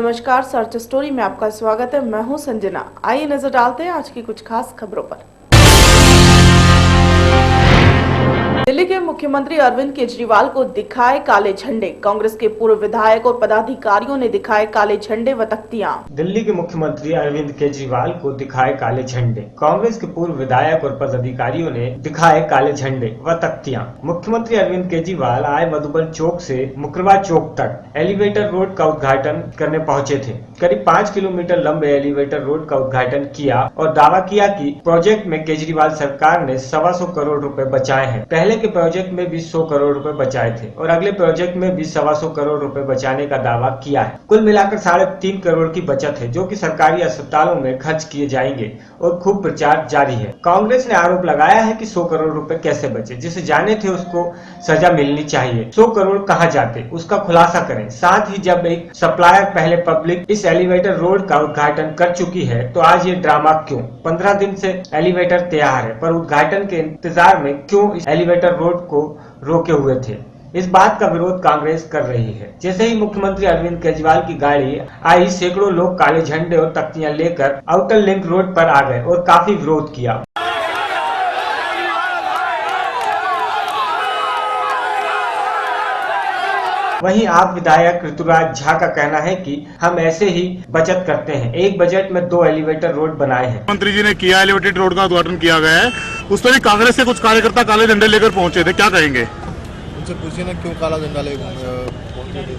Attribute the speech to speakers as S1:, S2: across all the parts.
S1: नमस्कार, search story में आपका स्वागत है। मैं हूं संजना। आइए नजर डालते हैं आज की कुछ खास खबरों पर। दिल्ली के मुख्यमंत्री अरविंद केजरीवाल को दिखाए काले झंडे। कांग्रेस के पूर्व विधायक और पदाधिकारियों ने दिखाए काले झंडे व तख्तियां।
S2: दिल्ली के मुख्यमंत्री अरविंद केजरीवाल को दिखाए काले झंडे। कांग्रेस के पूर्व विधायक और पदाधिकारियों ने दिखाए काले झंडे व तख्तियां। मुख्यमंत्री अरविंद केजरीवाल आज मधुबन चौक से मुकरबा चौक तक एलिवेटर रोड का उद्घाटन करने पहुंचे थे। करीब 5 किलोमीटर लंबे एलिवेटर रोड का उद्घाटन किया और दावा किया कि प्रोजेक्ट में केजरीवाल सरकार ने 125 करोड़ रुपए बचाए हैं। पहले के प्रोजेक्ट में भी 100 करोड़ रुपए बचाए थे और अगले प्रोजेक्ट में भी 125 करोड़ रुपए बचाने का दावा किया है। कुल मिलाकर 3.5 करोड़ की बचत है, जो कि सरकारी अस्पतालों में खर्च किए जाएंगे और खूब प्रचार जारी है। कांग्रेस ने आरोप लगाया है कि 100 करोड़ रुपए कैसे बचे। जिसे जाने थे उसको सजा मिलनी चाहिए। 100 करोड़ कहाँ जाते, उसका खुलासा करें। साथ ही जब एक सप्लायर पहले पब्लिक इस एलिवेटर रोड का उद्घाटन कर चुकी है तो आज ये ड्रामा क्यों? 15 दिन से एलिवेटर तैयार है, पर उद्घाटन के इंतजार में क्यों इस एलिवेटर रोड को रोके हुए थे? इस बात का विरोध कांग्रेस कर रही है। जैसे ही मुख्यमंत्री अरविंद केजरीवाल की गाड़ी आई, सैकड़ों लोग काले झंडे और तख्तियां लेकर आउटर लिंक रोड पर आ गए और काफी विरोध किया। वहीं आप विधायक ऋतुराज झा का कहना है कि हम ऐसे ही बचत करते हैं। एक बजट में 2 एलिवेटर रोड बनाए हैं।
S3: मंत्री जी ने किया, एलिवेटेड रोड का उद्घाटन किया गया है। उस पर भी कांग्रेस के कुछ कार्यकर्ता काले झंडे लेकर पहुंचे थे, क्या कहेंगे?
S4: उनसे पूछिए ना क्यों काला झंडा लेकर पहुंचे थे।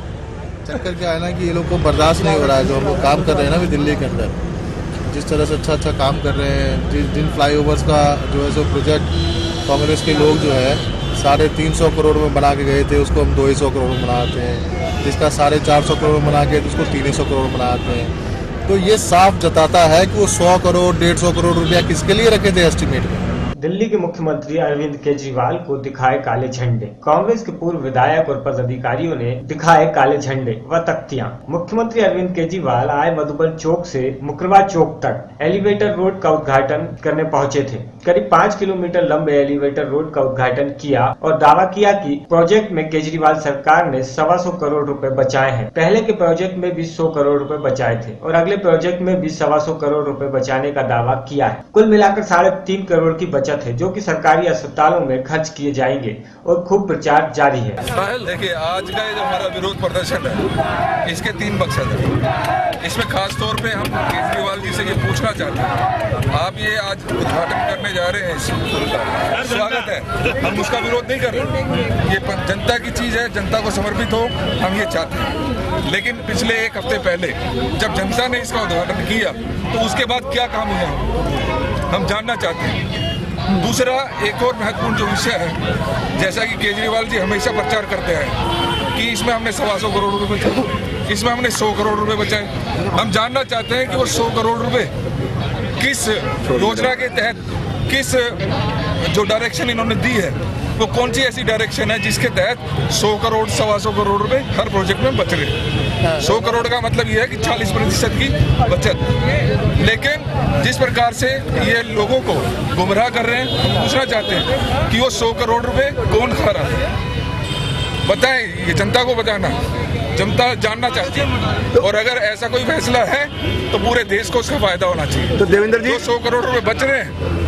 S4: चक्कर क्या है ना कि ये लोग को बर्दाश्त नहीं हो रहा है जो हम लोग काम कर रहे हैं ना अभी दिल्ली के अंदर। जिस तरह से अच्छा काम कर रहे हैं, जिन फ्लाईओवर्स का जो है सो प्रोजेक्ट कांग्रेस के लोग जो है 350 करोड़ में बना के गए थे, उसको हम 200 करोड़ में बनाते हैं। जिसका 450 करोड़ में बना के उसको 300 करोड़ में बनाते हैं। तो ये साफ जताता है कि वो 100 करोड़ 150 करोड़ रुपया किसके लिए रखे थे एस्टिमेट में।
S2: दिल्ली के मुख्यमंत्री अरविंद केजरीवाल को दिखाए काले झंडे। कांग्रेस के पूर्व विधायक और पदाधिकारियों ने दिखाए काले झंडे व तख्तियां। मुख्यमंत्री अरविंद केजरीवाल आज मधुबन चौक से मुकरबा चौक तक एलिवेटर रोड का उद्घाटन करने पहुंचे थे। करीब 5 किलोमीटर लंबे एलिवेटर रोड का उद्घाटन किया और दावा किया कि प्रोजेक्ट में केजरीवाल सरकार ने 125 करोड़ रुपए बचाए हैं। पहले के प्रोजेक्ट में भी 100 करोड़ रुपए बचाए थे और अगले प्रोजेक्ट में भी 125 करोड़ रुपए बचाने का दावा किया है। कुल मिलाकर 3.5 करोड़ की बचत है, जो कि सरकारी अस्पतालों में खर्च किए जाएंगे और खूब प्रचार जारी है।
S5: देखिए, आज का ये जो हमारा विरोध प्रदर्शन है, इसके 3 मकसद है। इसमें खास तौर पे हम केजरीवाल जी से ये पूछना चाहते हैं, आप ये आज उद्घाटन करने जा रहे हैं, स्वागत है, हम उसका विरोध नहीं कर रहे। ये जनता की चीज है, जनता को समर्पित हो, हम ये चाहते हैं। लेकिन पिछले 1 हफ्ते पहले जब जनता ने इसका उद्घाटन किया तो उसके बाद क्या काम हुआ हम जानना चाहते हैं। दूसरा एक और महत्वपूर्ण जो विषय है, जैसा कि केजरीवाल जी हमेशा प्रचार करते हैं कि इसमें हमने 125 करोड़ रुपए बचाए, इसमें हमने 100 करोड़ रुपए बचाए। हम जानना चाहते हैं कि वो 100 करोड़ रुपए किस योजना के तहत, किस जो डायरेक्शन इन्होंने दी है, वो कौन सी ऐसी डायरेक्शन है जिसके तहत 100 करोड़ 125 करोड़ रुपए हर प्रोजेक्ट में बच रहे। 100 करोड़ का मतलब ये है कि 40% की बचत। लेकिन जिस प्रकार से ये लोगों को गुमराह कर रहे हैं, हम पूछना चाहते हैं कि वो 100 करोड़ रुपए कौन खा रहा है, बताएं। ये जनता को बताना, जनता जानना चाहती है। और अगर ऐसा कोई फैसला है तो पूरे देश को उसका फायदा होना चाहिए।
S3: तो देवेंद्र जी,
S5: 100 करोड़ रुपए बच रहे हैं,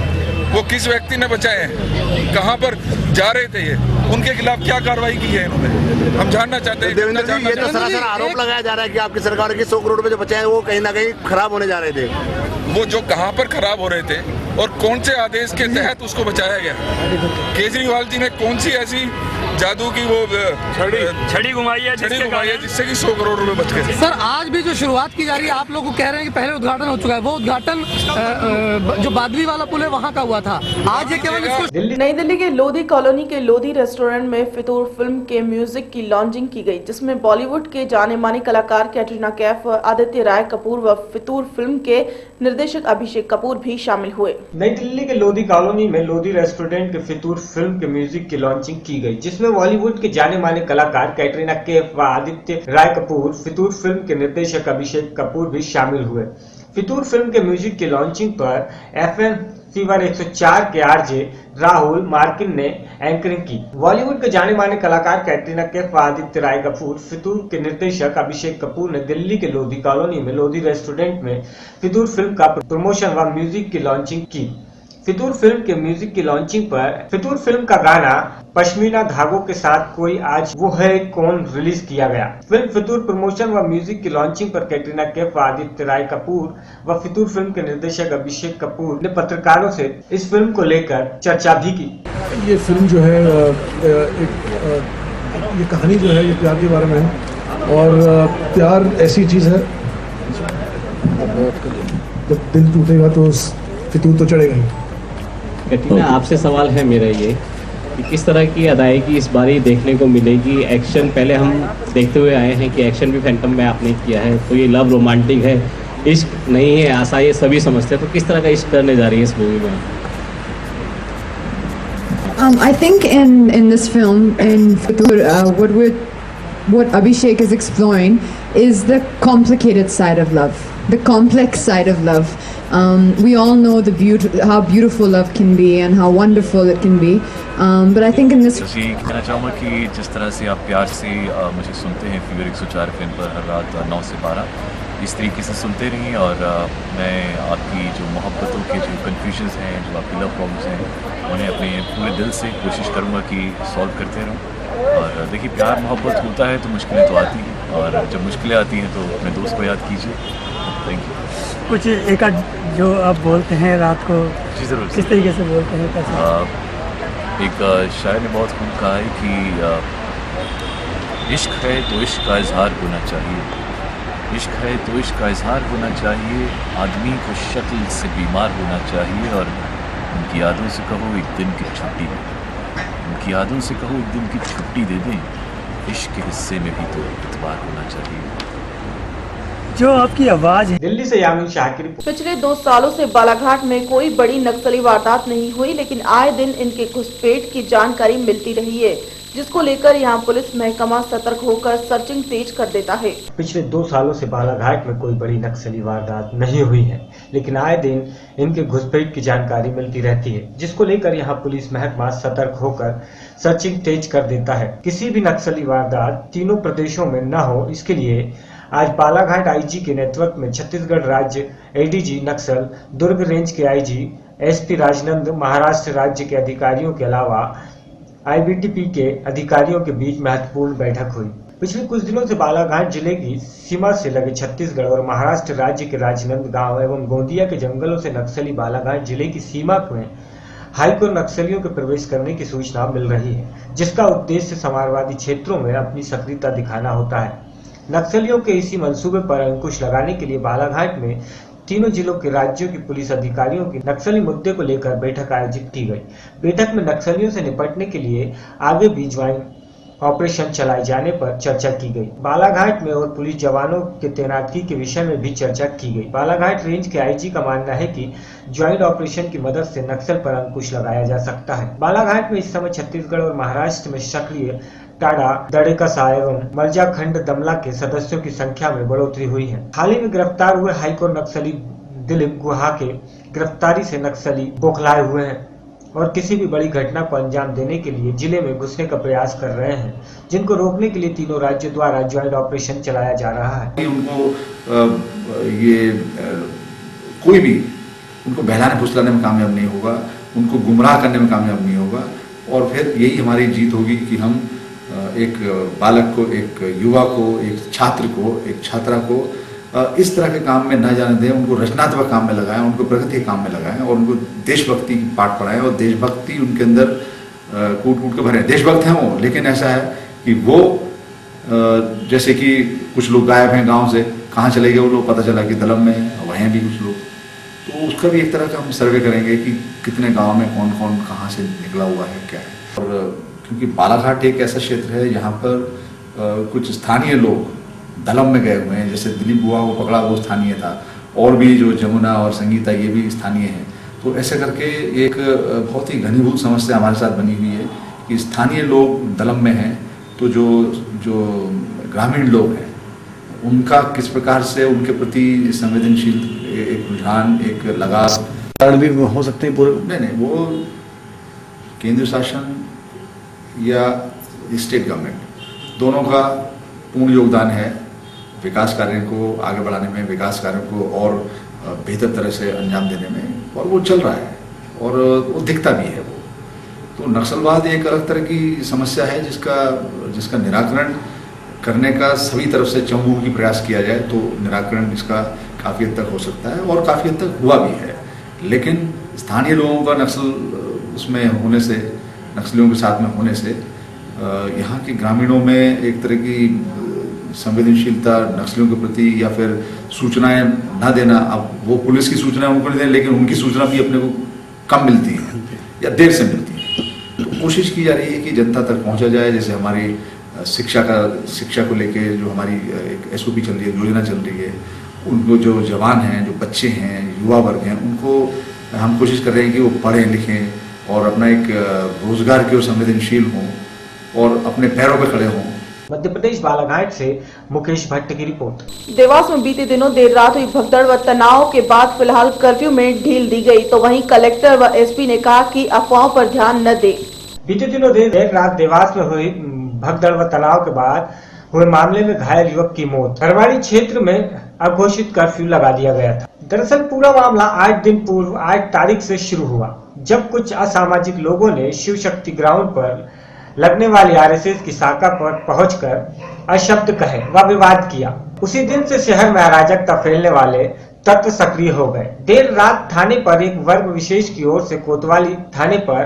S5: वो किस व्यक्ति ने बचाए हैं, कहां पर जा रहे थे ये, उनके खिलाफ क्या कार्रवाई की है इन्होंने, हम जानना चाहते हैं।
S3: देवेंद्र जी, ये तो सरासर आरोप लगाया जा रहा है कि आपकी सरकार के 100 करोड़ रुपए जो बचाए हैं वो कहीं ना कहीं खराब होने जा रहे थे।
S5: वो जो कहां पर खराब हो रहे थे और कौन से आदेश के तहत उसको बचाया गया, केजरीवाल जी ने कौन सी ऐसी जादू की वो छड़ी घुमाई है जिससे कि 100 करोड़ रुपए बच गए।
S6: सर, आज भी जो शुरुआत की जा रही है, आप लोग कह रहे हैं कि पहले उद्घाटन हो चुका है, वो उद्घाटन जो बादली वाला पुल है वहाँ का हुआ था। आज ये केवल
S1: नई दिल्ली के लोधी कॉलोनी के लोधी रेस्टोरेंट में फितूर फिल्म के म्यूजिक की लॉन्चिंग की गई, जिसमें बॉलीवुड के जाने माने कलाकार कैटरीना कैफ, आदित्य राय कपूर व फितूर फिल्म के निर्देशक अभिषेक कपूर भी शामिल हुए।
S2: नई दिल्ली के लोधी कॉलोनी में लोधी रेस्टोरेंट के फितूर फिल्म के म्यूजिक की लॉन्चिंग की गई, जिसमें बॉलीवुड के जाने माने कलाकार कैटरीना कैफ व आदित्य राय कपूर, फितूर फिल्म के निर्देशक अभिषेक कपूर भी शामिल हुए। फितूर फिल्म के म्यूजिक की लॉन्चिंग पर FM फीवर 104 के आरजे राहुल मार्किन ने एंकरिंग की। बॉलीवुड के जाने माने कलाकार कैटरीना कैफ व आदित्य राय कपूर, फितूर के निर्देशक अभिषेक कपूर ने दिल्ली के लोधी कॉलोनी में लोधी रेस्टोरेंट में फितूर फिल्म का प्रमोशन व म्यूजिक की लॉन्चिंग की। फितूर फिल्म के म्यूजिक की लॉन्चिंग पर फितूर फिल्म का गाना पश्मीना धागों के साथ कोई आज वो है कौन रिलीज किया गया। फिल्म फितूर प्रमोशन व म्यूजिक की लॉन्चिंग पर कैटरीना कैफ व आदित्य राय कपूर व फितूर फिल्म के निर्देशक अभिषेक कपूर ने पत्रकारों से इस फिल्म को लेकर चर्चा भी की।
S7: ये फिल्म जो है ये कहानी जो है ये प्यार के बारे में है और प्यार ऐसी चीज़ है जब दिल टूटेगा तो फितूर तो चढ़ेगा ही।
S8: कैटरीना, आपसे सवाल है मेरा ये कि किस तरह की अदायगी इस बारी देखने को मिलेगी। एक्शन पहले हम देखते हुए आए हैं कि एक्शन भी फैंटम में आपने किया है, तो ये लव रोमांटिक है, इश्क नहीं है, आशा ये सभी समझते हैं, तो किस तरह का इश्क करने जा रही है इस मूवी में?
S9: I think in this film, in Fitur, what Abhishek is exploring is the complicated side of love, the complex side of love. We all know how beautiful love can be and how wonderful it can be. But I think in this
S10: जी कहना चाहूँगा कि जिस तरह से आप प्यार से मुझे सुनते हैं फीवर 104 फिल्म पर हर रात 9 से 12 इस तरीके से सुनते रहिए और मैं आपकी जो मोहब्बतों के जो कन्फ्यूजन्स हैं, जो आपकी लव प्रॉब्लम्स हैं, उन्हें अपने पूरे दिल से कोशिश करूँगा कि सॉल्व करते रहूँ। और देखिए, प्यार मोहब्बत होता है तो मुश्किलें तो आती हैं, और जब मुश्किलें आती हैं तो अपने दोस्त को याद कीजिए। Thank you.
S11: कुछ एक जो आप बोलते हैं रात को,
S10: जी ज़रूर।
S11: किस तरीके से बोलते हैं? कैसे?
S10: एक शायर ने बहुत खूब कहा है कि इश्क है तो इश्क का इजहार होना चाहिए, इश्क है तो इश्क का इजहार होना चाहिए, आदमी को शक्ल से बीमार होना चाहिए, और उनकी यादों से कहो एक दिन की छुट्टी, उनकी यादों से कहो एक दिन की छुट्टी दे दें, इश्क के हिस्से में भी तो इतबार होना चाहिए।
S11: जो आपकी आवाज़ है।
S2: दिल्ली से यामिन शाह की रिपोर्ट।
S1: पिछले 2 सालों से बालाघाट में कोई बड़ी नक्सली वारदात नहीं हुई, लेकिन आए दिन इनके घुसपैठ की जानकारी मिलती रही है, जिसको लेकर यहां पुलिस महकमा सतर्क होकर सर्चिंग तेज कर देता है।
S2: पिछले 2 सालों से बालाघाट में कोई बड़ी नक्सली वारदात नहीं हुई है, लेकिन आए दिन इनके घुसपैठ की जानकारी मिलती रहती है, जिसको लेकर यहां पुलिस महकमा सतर्क होकर सर्चिंग तेज कर देता है। किसी भी नक्सली वारदात तीनों प्रदेशों में न हो, इसके लिए आज बालाघाट आईजी के नेतृत्व में छत्तीसगढ़ राज्य एडीजी नक्सल, दुर्ग रेंज के आईजी एसपी राजनंद, महाराष्ट्र राज्य के अधिकारियों के अलावा आईबीटीपी के अधिकारियों के बीच महत्वपूर्ण बैठक हुई। पिछले कुछ दिनों से बालाघाट जिले की सीमा से लगे छत्तीसगढ़ और महाराष्ट्र राज्य के राजनंद गांव एवं गोंदिया के जंगलों से नक्सली बालाघाट जिले की सीमा में हाईकोर नक्सलियों के प्रवेश करने की सूचना मिल रही है, जिसका उद्देश्य समाजवादी क्षेत्रों में अपनी सक्रियता दिखाना होता है। नक्सलियों के इसी मंसूबे पर अंकुश लगाने के लिए बालाघाट में तीनों जिलों के राज्यों की पुलिस अधिकारियों की नक्सली मुद्दे को लेकर बैठक आयोजित की गई। बैठक में नक्सलियों से निपटने के लिए आगे भी ज्वाइंट ऑपरेशन चलाए जाने पर चर्चा की गई। बालाघाट में और पुलिस जवानों के तैनाती के विषय में भी चर्चा की गई। बालाघाट रेंज के आईजी का मानना है कि ज्वाइंट ऑपरेशन की मदद से नक्सल पर अंकुश लगाया जा सकता है। बालाघाट में इस समय छत्तीसगढ़ और महाराष्ट्र में सक्रिय टाडा, दड़ेकसा एवं मलजाखंड दमला के सदस्यों की संख्या में बढ़ोतरी हुई है। हाल ही में गिरफ्तार हुए हाईकोर नक्सली दिलीप गुहा के गिरफ्तारी से नक्सली बौखलाए हुए हैं और किसी भी बड़ी घटना को अंजाम देने के लिए जिले में घुसने का प्रयास कर रहे हैं, जिनको रोकने के लिए तीनों राज्यों द्वारा ज्वाइंट ऑपरेशन चलाया जा रहा है।
S12: उनको कोई भी उनको बहलाने फुसलाने में कामयाब नहीं होगा, उनको गुमराह करने में कामयाब नहीं होगा, और फिर यही हमारी जीत होगी कि हम एक बालक को, एक युवा को, एक छात्र को, एक छात्रा को इस तरह के काम में न जाने दें, उनको रचनात्मक काम में लगाएं, उनको प्रगति के काम में लगाएं और उनको देशभक्ति की पाठ पढ़ाएं और देशभक्ति उनके अंदर कूट कूट के भरें। देशभक्त हैं वो, लेकिन ऐसा है कि वो जैसे कि कुछ लोग गायब हैं गांव से, कहाँ चले गए वो लोग, पता चला कि दलम में हैं, वहीं भी कुछ लोग, तो उसका भी एक तरह का हम सर्वे करेंगे कि कितने गाँव में कौन कौन कहाँ से निकला हुआ है, क्या है। और क्योंकि बालाघाट एक ऐसा क्षेत्र है जहाँ पर कुछ स्थानीय लोग दलम में गए हुए हैं, जैसे दिलीप बुआ वो पकड़ा, वो स्थानीय था, और भी जो जमुना और संगीता ये भी स्थानीय हैं। तो ऐसे करके एक बहुत ही घनीभूत समस्या हमारे साथ बनी हुई है कि स्थानीय लोग दलम में हैं, तो जो ग्रामीण लोग हैं उनका किस प्रकार से उनके प्रति संवेदनशील एक रुझान, एक लगाव
S7: कारण भी हो सकते हैं पूरे?
S12: नहीं, वो केंद्र शासन या स्टेट गवर्नमेंट दोनों का पूर्ण योगदान है विकास कार्य को आगे बढ़ाने में, विकास कार्यों को और बेहतर तरह से अंजाम देने में, और वो चल रहा है और वो दिखता भी है। वो तो नक्सलवाद एक अलग तरह की समस्या है जिसका निराकरण करने का सभी तरफ से चहुमुखी प्रयास किया जाए तो निराकरण इसका काफ़ी हद तक हो सकता है और काफ़ी हद तक हुआ भी है। लेकिन स्थानीय लोगों का नक्सल उसमें होने से, नक्सलियों के साथ में होने से यहाँ के ग्रामीणों में एक तरह की संवेदनशीलता नक्सलियों के प्रति या फिर सूचनाएं ना देना, अब वो पुलिस की सूचनाएं उनको नहीं दें लेकिन उनकी सूचना भी अपने को कम मिलती है या देर से मिलती है। तो कोशिश की जा रही है कि जनता तक पहुंचा जाए। जैसे हमारी शिक्षा को लेके जो हमारी एक SOP चल रही है, योजना चल रही है, उनको जो जवान हैं, जो बच्चे हैं, युवा वर्ग हैं, उनको हम कोशिश कर रहे हैं कि वो पढ़ें लिखें और अपना एक रोजगार की ओर संवेदनशील हों और अपने पैरों पर खड़े हों।
S2: मध्य प्रदेश बालाघाट से मुकेश भट्ट की रिपोर्ट।
S1: देवास में बीते दिनों देर रात हुई भगदड़ व तनाव के बाद फिलहाल कर्फ्यू में ढील दी गई, तो वहीं कलेक्टर व SP ने कहा कि अफवाहों पर ध्यान न दे।
S2: बीते दिनों देर रात देवास में हुई भगदड़ व तनाव के बाद हुए मामले में घायल युवक की मौत। हरवाड़ी क्षेत्र में अघोषित कर्फ्यू लगा दिया गया था। दरअसल पूरा मामला 8 दिन पूर्व 8 तारीख से शुरू हुआ, जब कुछ असामाजिक लोगों ने शिव शक्ति ग्राउंड पर लगने वाली RSS की शाखा पर पहुंचकर अशब्द कहे व विवाद किया। उसी दिन से शहर में अराजकता फैलने वाले तत्व सक्रिय हो गए। देर रात थाने पर एक वर्ग विशेष की ओर से कोतवाली थाने पर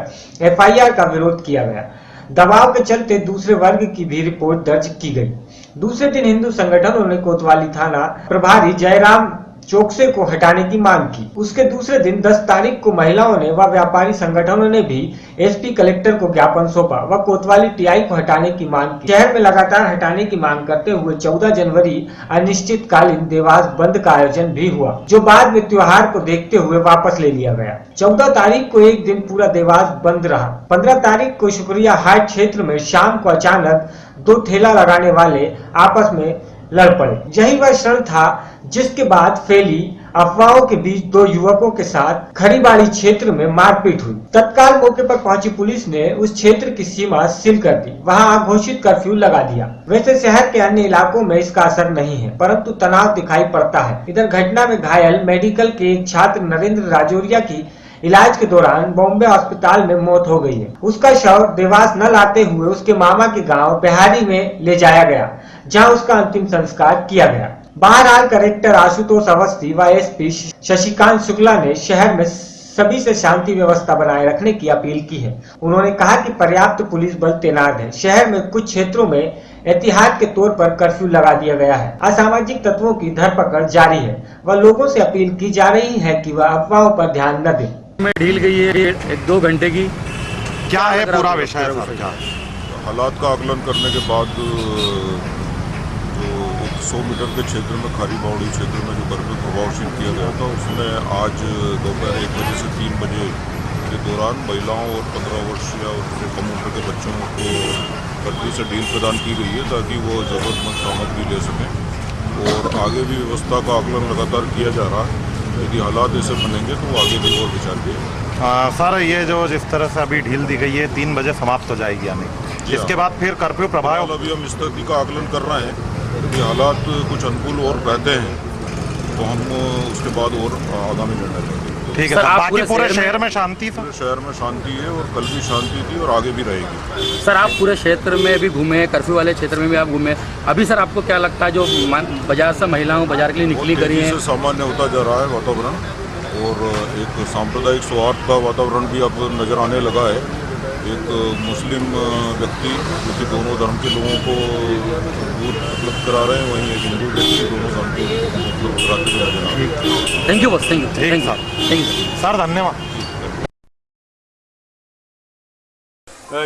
S2: FIR का विरोध किया गया। दबाव के चलते दूसरे वर्ग की भी रिपोर्ट दर्ज की गई। दूसरे दिन हिंदू संगठनों ने कोतवाली थाना प्रभारी जयराम चौकसे को हटाने की मांग की। उसके दूसरे दिन 10 तारीख को महिलाओं ने व व्यापारी संगठनों ने भी SP कलेक्टर को ज्ञापन सौंपा व कोतवाली TI को हटाने की मांग की। शहर में लगातार हटाने की मांग करते हुए 14 जनवरी अनिश्चितकालीन देवास बंद का आयोजन भी हुआ, जो बाद में त्योहार को देखते हुए वापस ले लिया गया। 14 तारीख को एक दिन पूरा देवास बंद रहा। 15 तारीख को शुक्रिया हाट क्षेत्र में शाम को अचानक 2 ठेला लगाने वाले आपस में लड़ पड़े। यही वह क्षण था जिसके बाद फैली अफवाहों के बीच 2 युवकों के साथ खरीबाड़ी क्षेत्र में मारपीट हुई। तत्काल मौके पर पहुंची पुलिस ने उस क्षेत्र की सीमा सील कर दी, वहां घोषित कर्फ्यू लगा दिया। वैसे शहर के अन्य इलाकों में इसका असर नहीं है, परंतु तनाव दिखाई पड़ता है। इधर घटना में घायल मेडिकल के एक छात्र नरेंद्र राजौरिया की इलाज के दौरान बॉम्बे अस्पताल में मौत हो गई है। उसका शव देवास न लाते हुए उसके मामा के गांव बिहारी में ले जाया गया, जहां उसका अंतिम संस्कार किया गया। बहरहाल कलेक्टर आशुतोष अवस्थी व SP शशिकांत शुक्ला ने शहर में सभी से शांति व्यवस्था बनाए रखने की अपील की है। उन्होंने कहा कि पर्याप्त पुलिस बल तैनात है। शहर में कुछ क्षेत्रों में एहतियात के तौर पर कर्फ्यू लगा दिया गया है। असामाजिक तत्वों की धरपकड़ जारी है व लोगों से अपील की जा रही है कि वह अफवाहों पर ध्यान न दें।
S13: में ढील गई है 1-2 घंटे की।
S3: क्या है पूरा विषय?
S14: हालात का आकलन करने के बाद जो 100 मीटर के क्षेत्र में खारी बावड़ी क्षेत्र में जो कर्फ्यू प्रभावशील किया गया था, उसमें आज दोपहर 1 बजे से 3 बजे के दौरान महिलाओं और 15 वर्षीय और उससे कम उम्र के बच्चों को कर्फ्यू से ढील प्रदान की गई है ताकि वो ज़रूरतमंद सामग्री ले सकें। और आगे भी व्यवस्था का आकलन लगातार किया जा रहा है। यदि हालात ऐसे बनेंगे तो आगे भी और विचार किया।
S3: सर, ये जो जिस तरह से अभी ढील दी गई है 3 बजे समाप्त हो जाएगी, यानी इसके बाद फिर कर्फ्यू प्रभाव?
S14: अभी हम स्थिति का आकलन कर रहे हैं। यदि हालात कुछ अनुकूल और रहते हैं तो हम उसके बाद और आगामी निर्णय लेंगे।
S3: ठीक है सर, बाकी पूरे शहर में शांति?
S14: पूरे शहर में शांति है और कल भी शांति थी और आगे भी रहेगी।
S13: सर, आप पूरे क्षेत्र में भी घूमे, कर्फ्यू वाले क्षेत्र में भी आप घूमे, अभी सर आपको क्या लगता है जो बाजार से महिलाओं बाजार के लिए निकली करी है?
S14: सामान्य होता जा रहा है वातावरण और एक सांप्रदायिक सौहार्द का वातावरण भी अब नजर आने लगा है। एक मुस्लिम व्यक्ति जो कि दोनों धर्म के लोगों को दूध उपलब्ध करा रहे हैं, वहीं एक हिंदू व्यक्ति दोनों धर्म के उपलब्ध कराते हुए नजर आ रहे हैं।
S13: थैंक यू बस, थैंक यू
S3: सर, धन्यवाद।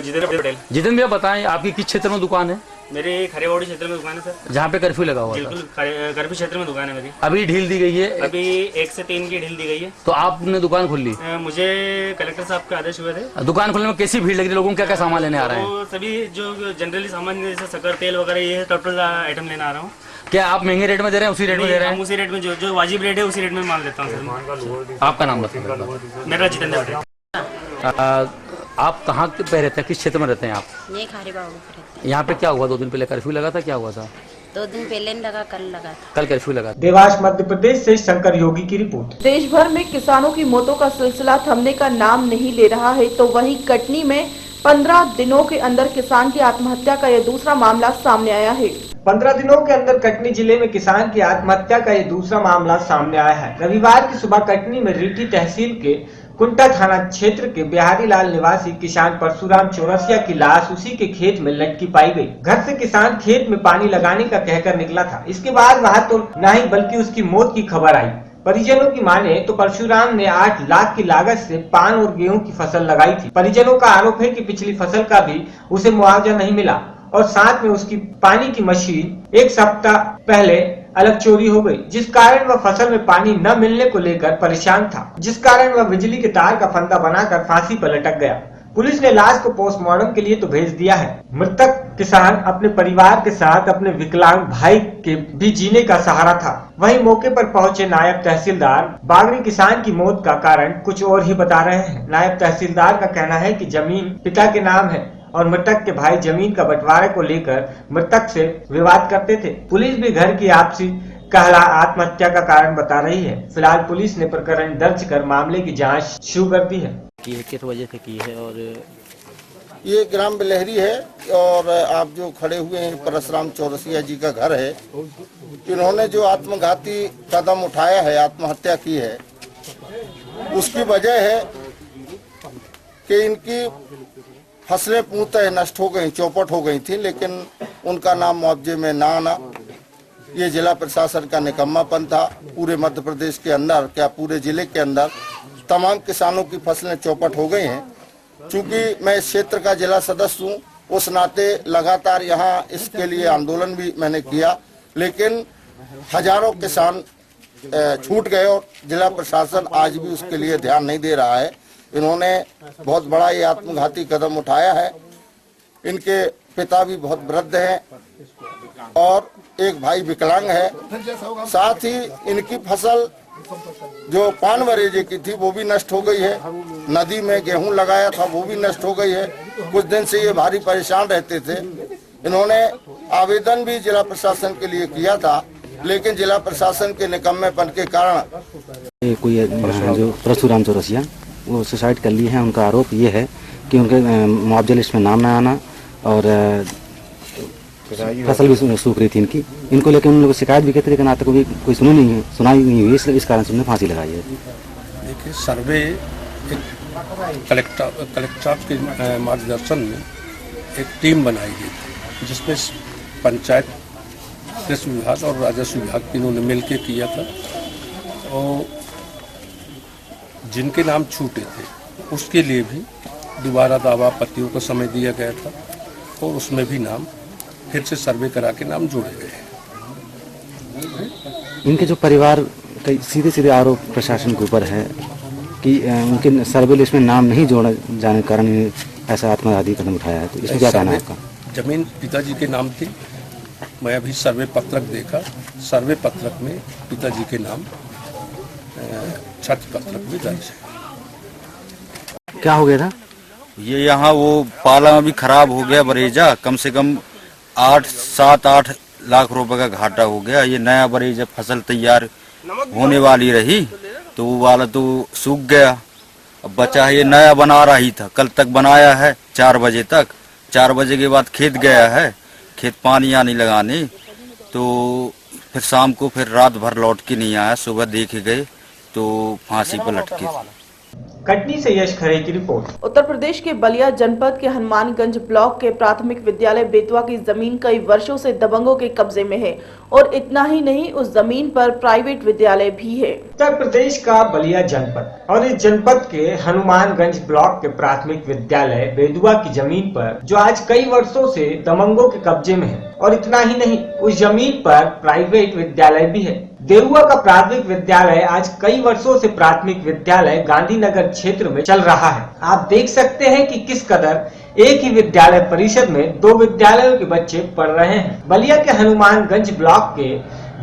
S15: जितेंद्र पटेल।
S13: जितेंद्र भैया बताएं, आपकी किस क्षेत्र में दुकान है?
S15: मेरे खरेवाड़ी क्षेत्र में दुकान है सर,
S13: जहाँ पे कर्फ्यू लगा हुआ?
S15: बिल्कुल कर्फ्यू क्षेत्र में दुकान है मेरी।
S13: अभी ढील दी गई है?
S15: अभी 1 से 3 की ढील दी गई है।
S13: तो आपने दुकान खोल ली?
S15: मुझे कलेक्टर साहब के आदेश हुए थे।
S13: दुकान खोलने में कैसी भीड़ लग रही है? लोगों को क्या क्या सामान लेने आ रहे हैं?
S15: तो सभी जो जनरली सामान जैसे शक्कर तेल वगैरह ये टोटल आइटम लेने आ रहा हूँ।
S13: क्या आप महंगे रेट में दे रहे हैं, उसी रेट में दे रहे
S15: हम
S13: हैं?
S15: उसी रेट में जो वाजिब रेट है उसी रेट में माल देता हूँ सर।
S13: आपका नाम बताइए।
S15: मेरा जितेंद्र पटेल।
S13: आप कहाँ पे रहते हैं, किस क्षेत्र में रहते हैं आप?
S16: ये खारी बाबू पे रहते हैं।
S13: यहाँ पे क्या हुआ? 2 दिन पहले कर्फ्यू लगा था, क्या हुआ था?
S16: 2 दिन पहले नहीं लगा, कल लगा था।
S13: कल कर्फ्यू लगा था।
S2: देवास मध्य प्रदेश से शंकर योगी की रिपोर्ट।
S1: देश भर में किसानों की मौतों का सिलसिला थमने का नाम नहीं ले रहा है, तो वहीं कटनी में 15 दिनों के अंदर किसान की आत्महत्या का यह दूसरा मामला सामने आया है।
S2: 15 दिनों के अंदर कटनी जिले में किसान की आत्महत्या का ये दूसरा मामला सामने आया है। रविवार की सुबह कटनी में रीठी तहसील के कुंटा थाना क्षेत्र के बिहारी लाल निवासी किसान परशुराम चौरसिया की लाश उसी के खेत में लटकी पाई गई। घर से किसान खेत में पानी लगाने का कहकर निकला था। इसके बाद वहां तो नहीं बल्कि उसकी मौत की खबर आई। परिजनों की माने तो परशुराम ने 8 लाख की लागत से पान और गेहूं की फसल लगाई थी। परिजनों का आरोप है कि पिछली फसल का भी उसे मुआवजा नहीं मिला और साथ में उसकी पानी की मशीन 1 सप्ताह पहले अलग चोरी हो गई, जिस कारण वह फसल में पानी न मिलने को लेकर परेशान था, जिस कारण वह बिजली के तार का फंदा बनाकर फांसी पर लटक गया। पुलिस ने लाश को पोस्टमार्टम के लिए तो भेज दिया है। मृतक किसान अपने परिवार के साथ अपने विकलांग भाई के भी जीने का सहारा था। वहीं मौके पर पहुंचे नायब तहसीलदार बागड़ी किसान की मौत का कारण कुछ और ही बता रहे हैं। नायब तहसीलदार का कहना है कि जमीन पिता के नाम है और मृतक के भाई जमीन का बंटवारे को लेकर मृतक से विवाद करते थे। पुलिस भी घर की आपसी कहला आत्महत्या का कारण बता रही है। फिलहाल पुलिस ने प्रकरण दर्ज कर मामले की जांच शुरू कर दी है।
S13: किस वजह से की है? और
S17: ये ग्राम बिलहरी है और आप जो खड़े हुए हैं परशुराम चौरसिया जी का घर है। इन्होंने जो आत्मघाती कदम उठाया है, आत्महत्या की है, उसकी वजह है कि इनकी फसलें पूर्णतः नष्ट हो गई, चौपट हो गई थी, लेकिन उनका नाम मुआवजे में ना आना ये जिला प्रशासन का निकम्मापन था। पूरे मध्य प्रदेश के अंदर, क्या पूरे जिले के अंदर तमाम किसानों की फसलें चौपट हो गई हैं। चूंकि मैं इस क्षेत्र का जिला सदस्य हूँ, उस नाते लगातार यहाँ इसके लिए आंदोलन भी मैंने किया, लेकिन हजारों किसान छूट गए और जिला प्रशासन आज भी उसके लिए ध्यान नहीं दे रहा है। इन्होंने बहुत बड़ा ये आत्मघाती कदम उठाया है। इनके पिता भी बहुत वृद्ध हैं और एक भाई विकलांग है। साथ ही इनकी फसल जो पान वरेजे की थी वो भी नष्ट हो गई है। नदी में गेहूं लगाया था वो भी नष्ट हो गई है। कुछ दिन से ये भारी परेशान रहते थे। इन्होंने आवेदन भी जिला प्रशासन के लिए किया था, लेकिन जिला प्रशासन के निकम्मेपन के कारण
S18: कोई जो परशुराम चौरसिया वो सुसाइड कर ली है। उनका आरोप ये है कि उनके मुआवजा लिस्ट में नाम न आना और फसल भी सूख रही थी इनको लेकर उन लोगों शिकायत भी की थी, लेकिन आज तक भी कोई सुनाई नहीं हुई। इस कारण से उन्हें फांसी लगाई है।
S19: देखिए, सर्वे कलेक्टर के मार्गदर्शन में एक टीम बनाई गई थी, जिसमें पंचायत, कृषि विभाग और राजस्व विभाग तीनों ने मिलकर किया था। और जिनके नाम छूटे थे उसके लिए भी दोबारा दावा आपत्तियों को समय दिया गया था और उसमें भी नाम फिर से सर्वे करा के नाम जोड़े गए हैं।
S18: इनके जो परिवार कई सीधे सीधे आरोप प्रशासन के ऊपर है कि उनके सर्वे लिस्ट में नाम नहीं जोड़े जाने के कारण ऐसा आत्मघाती कदम उठाया है। तो इसमें क्या कहना है आपका?
S19: जमीन पिताजी के नाम थी। मैं अभी सर्वे पत्रक देखा, सर्वे पत्रक में पिताजी के नाम छठ पत्रक भी दर्ज है।
S18: क्या हो गया था?
S20: ये यहाँ वो पाला में भी खराब हो गया बरेजा, कम से कम 7-8 लाख रुपए का घाटा हो गया। ये नया बरेजा फसल तैयार होने वाली रही तो वो वाला तो सूख गया। अब बचा है ये नया बना रही था, कल तक बनाया है 4 बजे तक। 4 बजे के बाद खेत गया है, खेत पानी आने लगाने, तो फिर शाम को फिर रात भर लौट के नहीं आया। सुबह देखे गए तो फांसी पर लटके।
S2: कटनी से यश खरे की रिपोर्ट।
S1: उत्तर प्रदेश के बलिया जनपद के हनुमानगंज ब्लॉक के प्राथमिक विद्यालय बेतवा की जमीन कई वर्षों से दबंगों के कब्जे में है और इतना ही नहीं, उस जमीन पर प्राइवेट विद्यालय भी है।
S2: उत्तर प्रदेश का बलिया जनपद और इस जनपद के हनुमानगंज ब्लॉक के प्राथमिक विद्यालय बेतवा की जमीन पर जो आज कई वर्षों से दबंगों के कब्जे में है और इतना ही नहीं, उस जमीन पर प्राइवेट विद्यालय भी है। बेरुआ का प्राथमिक विद्यालय आज कई वर्षों से प्राथमिक विद्यालय गांधीनगर क्षेत्र में चल रहा है। आप देख सकते हैं कि किस कदर एक ही विद्यालय परिषद में 2 विद्यालयों के बच्चे पढ़ रहे हैं। बलिया के हनुमानगंज ब्लॉक के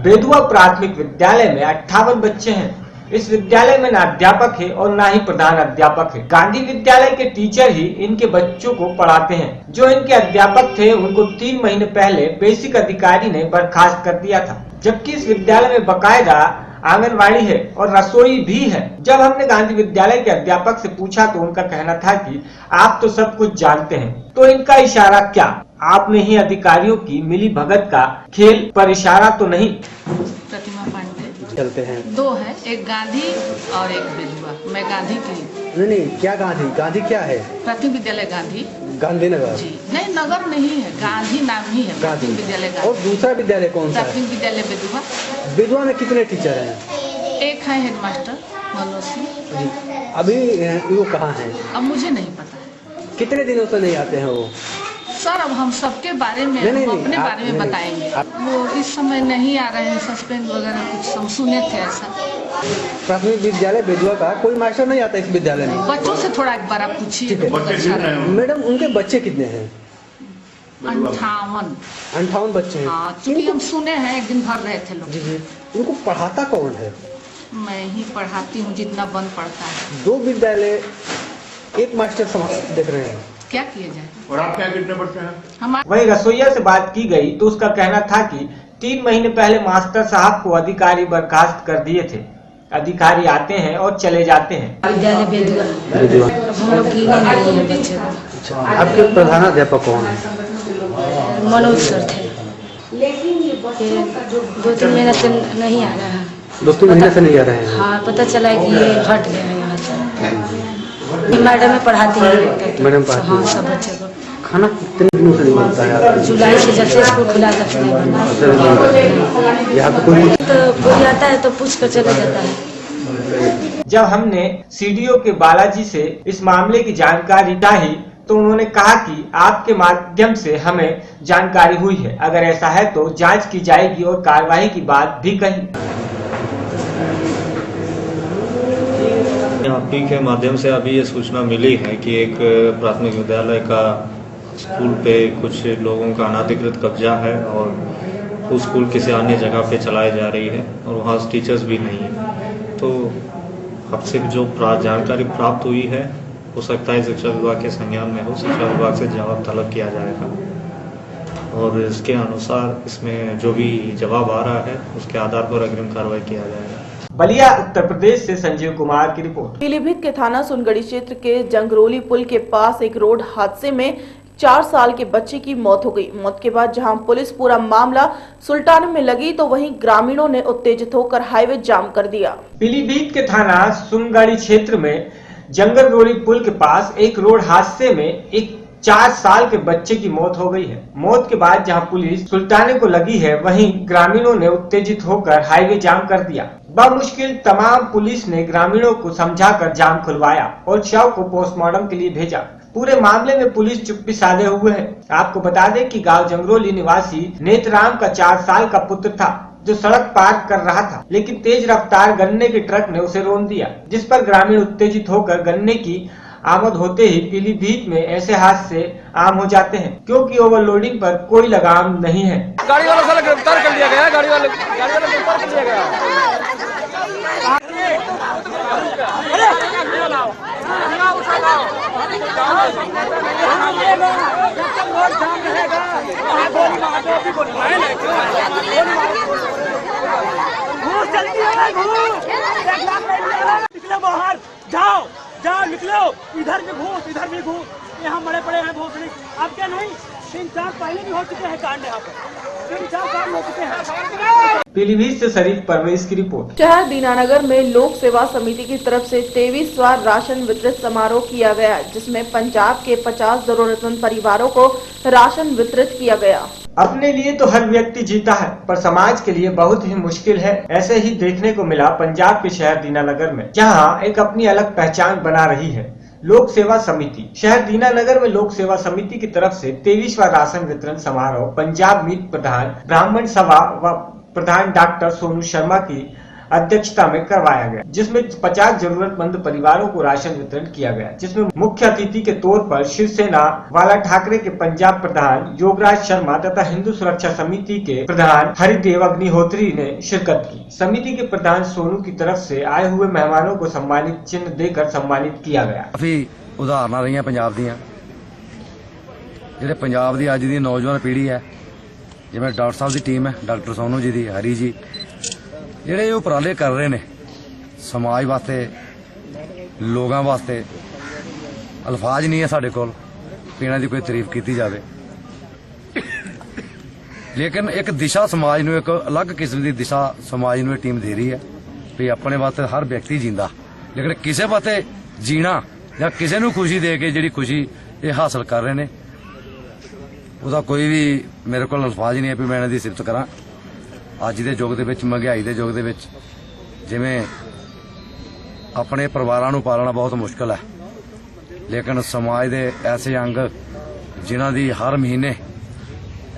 S2: बेदुआ प्राथमिक विद्यालय में 58 बच्चे हैं। इस विद्यालय में न अध्यापक है और न ही प्रधान अध्यापक है। गांधी विद्यालय के टीचर ही इनके बच्चों को पढ़ाते हैं। जो इनके अध्यापक थे उनको 3 महीने पहले बेसिक अधिकारी ने बर्खास्त कर दिया था, जबकि इस विद्यालय में बकायदा आंगनवाड़ी है और रसोई भी है। जब हमने गांधी विद्यालय के अध्यापक से पूछा तो उनका कहना था कि आप तो सब कुछ जानते हैं, तो इनका इशारा क्या? आपने ही अधिकारियों की मिली भगत का खेल पर इशारा तो नहीं।
S21: प्रतिमा पांडे
S22: चलते हैं,
S21: 2 है, एक गांधी और एक बेजुआ। मैं गांधी की
S22: नहीं, क्या गांधी? गांधी क्या है?
S21: प्राथमिक विद्यालय गांधी,
S22: गांधीनगर
S21: जी नहीं, नगर नहीं है, गांधी नाम ही है प्राथमिक विद्यालय गांधी।
S22: और दूसरा विद्यालय कौन सा है?
S21: प्राथमिक विद्यालय बेदुआ।
S22: बेदुआ में कितने टीचर हैं?
S21: एक है हेडमास्टर मनोज सिंह।
S22: अभी वो कहाँ है?
S21: अब मुझे नहीं पता है।
S22: कितने दिनों से नहीं आते हैं वो?
S21: सर अब हम सबके बारे में अपने बारे में बताएंगे। वो इस समय नहीं आ रहे हैं, सस्पेंड वगैरह कुछ हम सुने थे ऐसा।
S22: प्राथमिक विद्यालय बेजुआ का कोई मास्टर नहीं आता इस विद्यालय में?
S21: बच्चों से थोड़ा एक बार आप पूछिए।
S22: मैडम उनके बच्चे कितने हैं?
S21: 58
S22: बच्चे हैं।
S21: हाँ, क्योंकि हम सुने हैं एक दिन भर रहे थे लोग।
S22: जी जी, उनको पढ़ाता कौन है?
S21: मैं ही पढ़ाती हूँ, जितना बन पड़ता है।
S22: 2 विद्यालय, एक मास्टर देख रहे हैं,
S21: क्या किया जाए।
S3: और आप क्या कितने बच्चे हैं?
S2: वहीं रसोईया से बात की गई तो उसका कहना था कि 3 महीने पहले मास्टर साहब को अधिकारी बर्खास्त कर दिए थे। अधिकारी आते हैं और चले जाते हैं।
S16: विद्यालय बेदुआ हम लोग की नहीं है बच्चे।
S22: आपके प्रधानाध्यापक कौन है?
S16: मनोज सर थे। 2-3 महीने से नहीं आ रहा है।
S22: 2-3 महीने से नहीं आ रहे हैं?
S16: हाँ, पता चला कि ये हट गए हैं यहाँ से। मैडम में पढ़ाती है।
S22: मैडम पढ़ाती
S16: हाँ, सब बच्चे को।
S22: खाना कितने दिनों से नहीं बनता है?
S16: जुलाई से जब से स्कूल खुला तब से नहीं बना।
S22: यहाँ पे कोई
S16: आता है तो पूछ कर चला जाता है।
S2: जब हमने सीडीओ के बालाजी से इस मामले की जानकारी चाही तो उन्होंने कहा कि आपके माध्यम से हमें जानकारी हुई है, अगर ऐसा है तो जांच की जाएगी और कार्रवाई की बात भी कही।
S23: आप ही के माध्यम से अभी ये सूचना मिली है कि एक प्राथमिक विद्यालय का स्कूल पे कुछ लोगों का अनाधिकृत कब्जा है और वो स्कूल किसी अन्य जगह पे चलाई जा रही है और वहाँ टीचर्स भी नहीं है। तो आपसे जो जानकारी प्राप्त हुई है, हो सकता है शिक्षा विभाग के संज्ञान में हो, शिक्षा विभाग से जवाब तलब किया जाएगा और इसके अनुसार इसमें जो भी जवाब आ रहा है उसके आधार पर अग्रिम कार्रवाई किया जाएगा।
S2: बलिया उत्तर प्रदेश से संजीव कुमार की रिपोर्ट।
S1: पीलीभीत के थाना सुनगढ़ी क्षेत्र के जंगरोली पुल के पास एक रोड हादसे में 4 साल के बच्चे की मौत हो गई। मौत के बाद जहां पुलिस पूरा मामला सुलटाने में लगी तो वहीं ग्रामीणों ने उत्तेजित होकर हाईवे जाम कर दिया।
S2: पीलीभीत के थाना सुनगढ़ी क्षेत्र में जंगरोली पुल के पास एक रोड हादसे में एक 4 साल के बच्चे की मौत हो गई है। मौत के बाद जहां पुलिस सुलटाने को लगी है, वहीं ग्रामीणों ने उत्तेजित होकर हाईवे जाम कर दिया। बमुश्किल तमाम पुलिस ने ग्रामीणों को समझाकर जाम खुलवाया और शव को पोस्टमार्टम के लिए भेजा। पूरे मामले में पुलिस चुप्पी साधे हुए है। आपको बता दें कि गांव जंगरोली निवासी नेतराम का 4 साल का पुत्र था जो सड़क पार कर रहा था, लेकिन तेज रफ्तार गन्ने के ट्रक ने उसे रोन दिया, जिस पर ग्रामीण उत्तेजित होकर गन्ने की आमद होते ही पीलीभीत में ऐसे हादसे आम हो जाते हैं, क्योंकि ओवरलोडिंग पर कोई लगाम नहीं है।
S13: गाड़ी वाला साला गिरफ्तार कर लिया गया। गाड़ी वाला गिरफ्तार कर लिया गया।
S11: निकलो बाहर, जाओ जाओ, निकलो, इधर भी घूस, यहाँ मरे पड़े हैं भोसड़ी। अब क्या नहीं, 3-4 पहले भी हो चुके हैं कांड, यहाँ पर 3-4 कांड हो चुके हैं।
S2: पीलीभीत से शरीफ परवेज की रिपोर्ट।
S1: शहर दीनानगर में लोक सेवा समिति की तरफ से 23वां राशन वितरित समारोह किया गया, जिसमें पंजाब के 50 जरूरतमंद परिवारों को राशन वितरित किया गया।
S2: अपने लिए तो हर व्यक्ति जीता है, पर समाज के लिए बहुत ही मुश्किल है। ऐसे ही देखने को मिला पंजाब के शहर दीनानगर में, जहां एक अपनी अलग पहचान बना रही है लोक सेवा समिति। शहर दीनानगर में लोक सेवा समिति की तरफ से 23वां राशन वितरण समारोह पंजाब मीत प्रधान ब्राह्मण सभा व प्रधान डॉक्टर सोनू शर्मा की अध्यक्षता में करवाया गया, जिसमें 50 जरूरतमंद परिवारों को राशन वितरण किया गया, जिसमें मुख्य अतिथि के तौर पर शिवसेना वाला ठाकरे के पंजाब प्रधान योगराज शर्मा तथा हिंदू सुरक्षा समिति के प्रधान हरिदेव अग्निहोत्री ने शिरकत की। समिति के प्रधान सोनू की तरफ से आए हुए मेहमानों को सम्मानित चिन्ह देकर सम्मानित किया गया।
S4: काफी उदाहरण रही पंजाब दियां, ਜਿਹੜੇ ਪੰਜਾਬ ਦੀ ਅੱਜ ਦੀ ਨੌਜਵਾਨ ਪੀੜ੍ਹੀ ਹੈ, ਜਿਵੇਂ ਡਾਕਟਰ ਸਾਹਿਬ ਦੀ ਟੀਮ ਹੈ, ਡਾਕਟਰ ਸੋਨੂ ਜੀ ਦੀ, ਹਰੀ ਜੀ, ਜਿਹੜੇ ਉਪਰਾਲੇ ਕਰ ਰਹੇ ਨੇ ਸਮਾਜ ਵਾਸਤੇ, ਲੋਕਾਂ ਵਾਸਤੇ ਅਲਫਾਜ਼ ਨਹੀਂ ਹੈ ਸਾਡੇ ਕੋਲ ਵੀ ਇਹਨਾਂ ਦੀ ਕੋਈ ਤਾਰੀਫ ਕੀਤੀ ਜਾਵੇ। ਲੇਕਿਨ ਇੱਕ ਦਿਸ਼ਾ ਸਮਾਜ ਨੂੰ, ਇੱਕ ਅਲੱਗ ਕਿਸਮ ਦੀ ਦਿਸ਼ਾ ਸਮਾਜ ਨੂੰ ਇਹ ਟੀਮ ਦੇ ਰਹੀ ਹੈ ਵੀ ਆਪਣੇ ਵਾਸਤੇ ਹਰ ਵਿਅਕਤੀ ਜਿੰਦਾ, ਲੇਕਿਨ ਕਿਸੇ ਵਾਸਤੇ ਜੀਣਾ ਜਾਂ ਕਿਸੇ ਨੂੰ ਖੁਸ਼ੀ ਦੇ ਕੇ ਜਿਹੜੀ ਖੁਸ਼ੀ ਇਹ ਹਾਸਲ ਕਰ ਰਹੇ ਨੇ ਉਹਦਾ ਕੋਈ ਵੀ ਮੇਰੇ ਕੋਲ ਅਲਫਾਜ਼ ਨਹੀਂ ਹੈ ਵੀ ਮੈਂ ਇਹਨਾਂ ਦੀ ਸਿਫਤ ਕਰਾਂ। ਅੱਜ ਦੇ ਯੁੱਗ ਦੇ ਵਿੱਚ, ਮਹਿੰਗਾਈ ਦੇ ਯੁੱਗ ਦੇ ਵਿੱਚ, ਜਿਵੇਂ ਆਪਣੇ ਪਰਿਵਾਰਾਂ ਨੂੰ ਪਾਲਣਾ ਬਹੁਤ ਮੁਸ਼ਕਲ ਹੈ, ਲੇਕਿਨ ਸਮਾਜ ਦੇ ਐਸੇ ਅੰਗ ਜਿਨ੍ਹਾਂ ਦੀ ਹਰ ਮਹੀਨੇ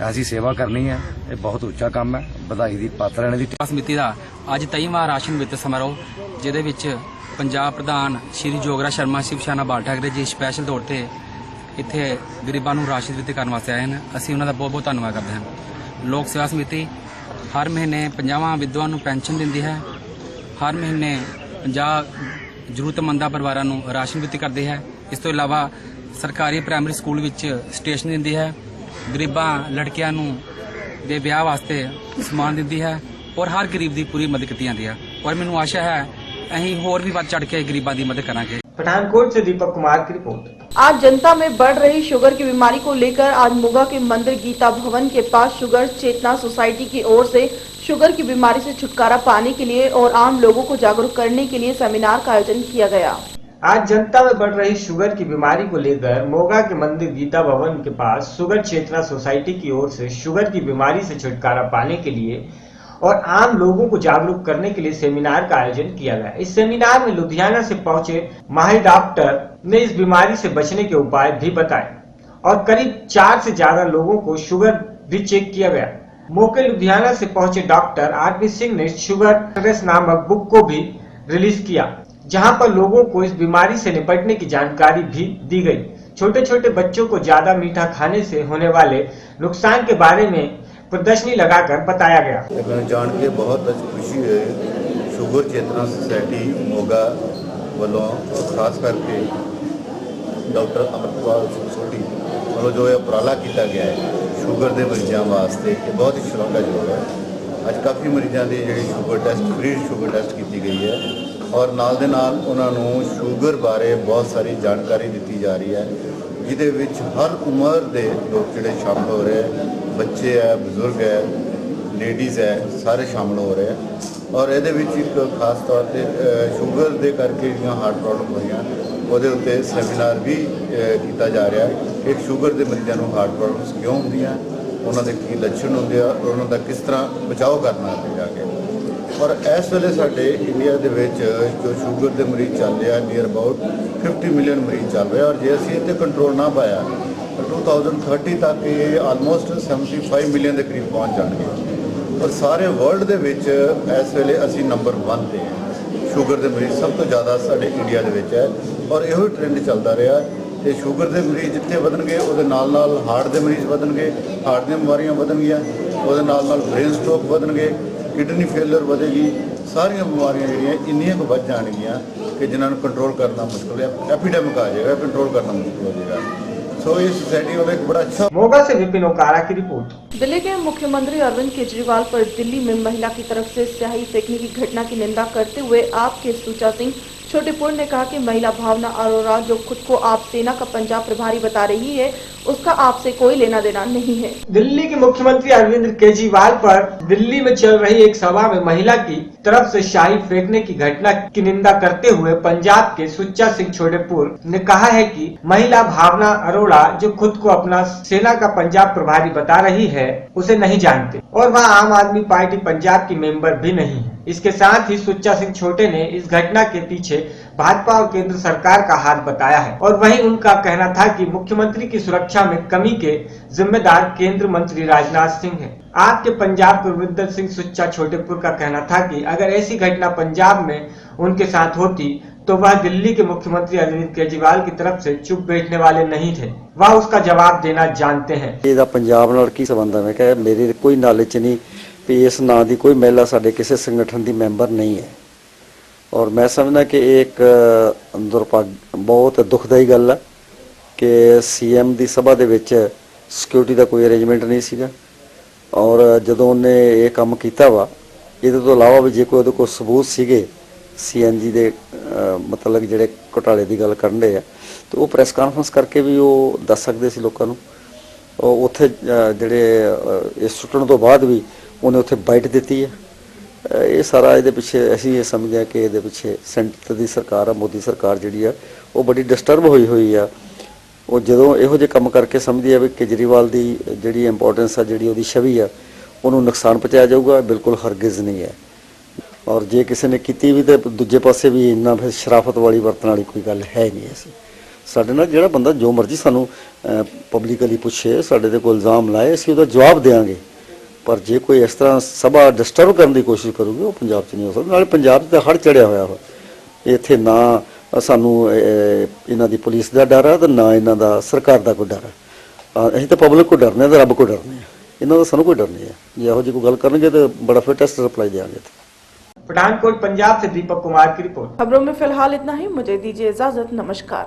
S4: ਐਸੀ ਸੇਵਾ ਕਰਨੀ ਹੈ, ਇਹ ਬਹੁਤ ਉੱਚਾ ਕੰਮ ਹੈ। ਵਧਾਈ ਦੀ ਪਾਤਰ ਇਹਨਾਂ ਦੀ
S13: ਸਮਿਤੀ ਦਾ ਅੱਜ 23ਵਾਂ ਰਾਸ਼ਨ ਵਿਤਰਨ ਸਮਾਰੋਹ, ਜਿਹਦੇ ਵਿੱਚ ਪੰਜਾਬ ਪ੍ਰਧਾਨ ਸ਼੍ਰੀ ਯੋਗਰਾਜ ਸ਼ਰਮਾ ਸ਼ਿਵਸੈਨਾ ਬਾਲ ਠਾਕਰੇ ਜੀ ਸਪੈਸ਼ਲ ਤੌਰ ਤੇ ਇੱਥੇ ਗਰੀਬਾਂ ਨੂੰ ਰਾਸ਼ਨ ਵਿਤਰਨ ਕਰਨ ਵਾਸਤੇ ਆਏ ਹਨ। ਅਸੀਂ ਉਹਨਾਂ ਦਾ ਬਹੁਤ ਬਹੁਤ ਧੰਨਵਾਦ ਕਰਦੇ ਹਾਂ। ਲੋਕ ਸੇਵਾ ਸਮਿਤੀ ਹਰ ਮਹੀਨੇ 50 ਵਿਧਵਾਂ ਨੂੰ ਪੈਨਸ਼ਨ ਦਿੰਦੀ ਹੈ, ਹਰ ਮਹੀਨੇ 50 ਜ਼ਰੂਰਤਮੰਦਾਂ ਪਰਿਵਾਰਾਂ ਨੂੰ ਰਾਸ਼ਨ ਵਿਤਰਨ ਕਰਦੀ ਹੈ। ਇਸ ਤੋਂ ਇਲਾਵਾ ਸਰਕਾਰੀ ਪ੍ਰਾਇਮਰੀ ਸਕੂਲ ਵਿੱਚ ਸਟੇਸ਼ਨ ਦਿੰਦੀ ਹੈ, ਗਰੀਬਾਂ ਲੜਕੀਆਂ ਨੂੰ ਦੇ ਵਿਆਹ ਵਾਸਤੇ ਸਮਾਨ ਦਿੰਦੀ ਹੈ ਔਰ ਹਰ ਗਰੀਬ ਦੀ ਪੂਰੀ ਮਦਦ ਕੀਤੀ ਜਾਂਦੀ ਹੈ। ਔਰ ਮੈਨੂੰ ਆਸ਼ਾ ਹੈ ਅਸੀਂ ਹੋਰ ਵੀ ਵੱਧ ਚੜ ਕੇ ਗਰੀਬਾਂ ਦੀ मदद करांगे।
S2: पठानकोट से दीपक कुमार की रिपोर्ट।
S1: आज जनता में बढ़ रही शुगर की बीमारी को लेकर आज मोगा के मंदिर गीता भवन के पास शुगर चेतना सोसाइटी की ओर से शुगर की बीमारी से छुटकारा पाने के लिए और आम लोगों को जागरूक करने के लिए सेमिनार का आयोजन किया गया।
S2: आज जनता में बढ़ रही शुगर की बीमारी को लेकर मोगा के मंदिर गीता भवन के पास शुगर चेतना सोसाइटी की ओर से शुगर की बीमारी से छुटकारा पाने के लिए और आम लोगों को जागरूक करने के लिए सेमिनार का आयोजन किया गया। इस सेमिनार में लुधियाना से पहुंचे माहिर डॉक्टर ने इस बीमारी से बचने के उपाय भी बताए और करीब 4 से ज्यादा लोगों को शुगर भी चेक किया गया। मौके लुधियाना से पहुंचे डॉक्टर आरपी सिंह ने शुगर ट्रेस नामक बुक को भी रिलीज किया, जहां पर लोगों को इस बीमारी से निपटने की जानकारी भी दी गई। छोटे छोटे बच्चों को ज्यादा मीठा खाने से होने वाले नुकसान के बारे में प्रदर्शनी लगाकर बताया गया।
S5: मैंने जान के बहुत खुशी है। शुगर चेतना सोसाइटी मोगा वालों खास करके डॉक्टर अमृतपाल सोटी वालों जो उपराला किया गया है शुगर के मरीजों वास्ते बहुत ही शलाघायोग है। अज काफ़ी मरीजों की जी sugar test free sugar test की गई है और नाल दे नाल उन्होंने शुगर बारे बहुत सारी जानकारी दी जा रही है, जिदे विच हर उम्र के लोग जोड़े शामिल हो रहे हैं, बच्चे है, बुजुर्ग है, लेडीज़ है, सारे शामिल हो रहे हैं। और ये खास तौर पर शुगर के करके जो हार्ट प्रॉब्लम हुई वो उत्ते सैमीनार भी किया जा रहा है कि शुगर के मरीजों को हार्ट प्रॉब्लम्स क्यों होंदियां, उन्होंने की लक्षण होंगे और उन्होंने किस तरह बचाव करना है जाके। और इस वेले साडे इंडिया दे विच जो शुगर के मरीज चल रहे हैं नियर अबाउट 50 मिलियन मरीज चल रहे हैं और जे असीं इत्ते कंट्रोल ना पाया तो 2030 तक ये आलमोस्ट 75 मिलियन के करीब पहुँच जाएंगे और सारे वर्ल्ड दे विच इस वेले असीं नंबर 1 ते हैं। शुगर के मरीज सब तो ज़्यादा साडे इंडिया दे विच है और इहो ट्रेंड चलता रहा। तो शुगर के मरीज जिथे वधणगे उहदे नाल नाल हार्ट के मरीज वधणगे, हार्ट दी बीमारियां वधणगियां, उहदे नाल नाल ब्रेन स्ट्रोक वधणगे, किडनी फेलियर वधेगी, सारिया बीमारियां जिहड़ियां इन्नियां कुछ वध जाणगियां कि जिन्हां नूं कंट्रोल करना मुश्किल है, एपीडेमिक आ जाएगा, कंट्रोल करना मुश्किल हो जाएगा। सो ये सोसाइटी वाला एक बड़ा अच्छा।
S2: मोगा से विपिन ओकारा की रिपोर्ट।
S1: दिल्ली के मुख्यमंत्री अरविंद केजरीवाल पर दिल्ली में महिला की तरफ से स्याही फेंकने की घटना की निंदा करते हुए आपके सुचा सिंह छोटेपुर ने कहा कि महिला भावना अरोड़ा जो खुद को आप सेना का पंजाब प्रभारी बता रही है उसका आपसे कोई लेना देना नहीं है।
S2: दिल्ली के मुख्यमंत्री अरविंद केजरीवाल पर दिल्ली में चल रही एक सभा में महिला की तरफ से शाही फेंकने की घटना की निंदा करते हुए पंजाब के सुच्चा सिंह छोटेपुर ने कहा है कि महिला भावना अरोड़ा जो खुद को अपना सेना का पंजाब प्रभारी बता रही है उसे नहीं जानते और वह आम आदमी पार्टी पंजाब की मेंबर भी नहीं है। इसके साथ ही सुच्चा सिंह छोटे ने इस घटना के पीछे भाजपा और केंद्र सरकार का हाथ बताया है और वहीं उनका कहना था कि मुख्यमंत्री की सुरक्षा सुरक्षा में कमी के जिम्मेदार केंद्र मंत्री राजनाथ सिंह हैं। आप के पंजाब गुरविंदर सिंह सुच्चा छोटेपुर का कहना था कि अगर ऐसी घटना पंजाब में उनके साथ होती तो वह दिल्ली के मुख्यमंत्री अरविंद केजरीवाल की तरफ से चुप बैठने वाले नहीं थे, वह उसका जवाब देना जानते हैं।
S6: ਇਹਦਾ ਪੰਜਾਬ ਨਾਲ ਕੀ ਸੰਬੰਧ ਹੈ? ਮੈਂ ਕਿਹਾ ਮੇਰੀ ਕੋਈ ਨੌਲੇਜ 'ਚ ਨਹੀਂ ਵੀ ਇਸ ਨਾਂ ਦੀ ਕੋਈ ਮਹਿਲਾ ਸਾਡੇ ਕਿਸੇ ਸੰਗਠਨ ਦੀ ਮੈਂਬਰ ਨਹੀਂ ਹੈ ਔਰ ਮੈਂ ਸਮਝਦਾ ਕਿ ਇਹ ਇੱਕ ਬਹੁਤ ਦੁਖਦਾਈ ਗੱਲ ਹੈ ਕਿ ਸੀਐਮ ਦੀ ਸਭਾ ਦੇ ਵਿੱਚ ਸਿਕਿਉਰਿਟੀ ਦਾ ਕੋਈ ਅਰੇਂਜਮੈਂਟ ਨਹੀਂ ਸੀਗਾ ਔਰ ਜਦੋਂ ਉਹਨੇ ਇਹ ਕੰਮ ਕੀਤਾ ਵਾ ਇਹਦੇ ਤੋਂ ਇਲਾਵਾ ਵੀ ਜੇ ਕੋਈ ਉਹਦੇ ਕੋਲ ਸਬੂਤ ਸੀਗੇ ਸੀਐਨਜੀ ਦੇ ਮਤਲਬ ਜਿਹੜੇ ਘੁਟਾਲੇ ਦੀ ਗੱਲ ਕਰਨ ਦੇ ਆ ਤੇ ਉਹ ਪ੍ਰੈਸ ਕਾਨਫਰੰਸ ਕਰਕੇ ਵੀ ਉਹ ਦੱਸ ਸਕਦੇ ਸੀ ਲੋਕਾਂ ਨੂੰ। ਉੱਥੇ ਜਿਹੜੇ ਇਸ ਸੁੱਟਣ ਤੋਂ ਬਾਅਦ ਵੀ ਉਹਨੇ ਉੱਥੇ ਬਾਈਟ ਦਿੱਤੀ ਹੈ। ਇਹ ਸਾਰਾ ਇਹਦੇ ਪਿੱਛੇ ਅਸੀਂ ਇਹ ਸਮਝਦੇ ਹਾਂ ਕਿ ਇਹਦੇ ਪਿੱਛੇ ਸੈਂਟਰ ਦੀ ਸਰਕਾਰ ਆ, ਮੋਦੀ ਸਰਕਾਰ ਜਿਹੜੀ ਆ ਉਹ ਬੜੀ ਡਿਸਟਰਬ ਹੋਈ ਆ। ਉਹ ਜਦੋਂ ਇਹੋ ਜਿਹੇ ਕੰਮ ਕਰਕੇ ਸਮਝਦੀ ਆ ਵੀ ਕੇਜਰੀਵਾਲ ਦੀ ਜਿਹੜੀ ਇੰਪੋਰਟੈਂਸ ਆ, ਜਿਹੜੀ ਉਹਦੀ ਛਵੀ ਆ, ਉਹਨੂੰ ਨੁਕਸਾਨ ਪਹੁੰਚਾਇਆ ਜਾਊਗਾ, ਬਿਲਕੁਲ ਹਰਗਿਜ਼ ਨਹੀਂ ਹੈ। ਔਰ ਜੇ ਕਿਸੇ ਨੇ ਕੀਤੀ ਵੀ ਤੇ ਦੂਜੇ ਪਾਸੇ ਵੀ ਇੰਨਾ ਫਿਰ ਸ਼ਰਾਫਤ ਵਾਲੀ ਵਰਤਣ ਵਾਲੀ ਕੋਈ ਗੱਲ ਹੈ ਨਹੀਂ। ਅਸੀਂ ਸਾਡੇ ਨਾਲ ਜਿਹੜਾ ਬੰਦਾ ਜੋ ਮਰਜ਼ੀ ਸਾਨੂੰ ਪਬਲਿਕਲੀ ਪੁੱਛੇ, ਸਾਡੇ ਤੇ ਕੋਈ ਇਲਜ਼ਾਮ ਲਾਏ, ਅਸੀਂ ਉਹਦਾ ਜਵਾਬ ਦੇਵਾਂਗੇ। ਪਰ ਜੇ ਕੋਈ ਇਸ ਤਰ੍ਹਾਂ ਸਭਾ ਡਿਸਟਰਬ ਕਰਨ ਦੀ ਕੋਸ਼ਿਸ਼ ਕਰੂਗੇ ਉਹ ਪੰਜਾਬ 'ਚ ਨਹੀਂ ਹੋ ਸਕਦਾ। ਨਾਲੇ ਪੰਜਾਬ 'ਚ ਤਾਂ ਹੜ੍ਹ ਚੜਿਆ ਹੋਇਆ ਵਾ, ਇੱਥੇ ਨਾ ਸਾਨੂੰ ਇਹਨਾਂ ਦੀ ਪੁਲਿਸ ਦਾ ਡਰ ਆ ਤੇ ਨਾ ਇਹਨਾਂ ਦਾ ਸਰਕਾਰ ਦਾ ਕੋਈ ਡਰ ਆ। ਅਸੀਂ ਤਾਂ ਪਬਲਿਕ ਕੋ ਡਰਨੇ ਤੇ ਰੱਬ ਕੋ ਡਰਨੇ ਆ, ਇਹਨਾਂ ਦਾ ਸਾਨੂੰ ਕੋਈ ਡਰ ਨਹੀਂ ਹੈ। ਜੇ ਇਹੋ ਜਿਹੀ ਕੋਈ ਗੱਲ ਕਰਨਗੇ ਤਾਂ बड़ा फिटेस्ट रिप्लाई देंगे।
S2: पठानकोट पंजाब से दीपक कुमार की रिपोर्ट।
S1: खबरों में फिलहाल इतना ही, मुझे दीजिए इजाजत, नमस्कार।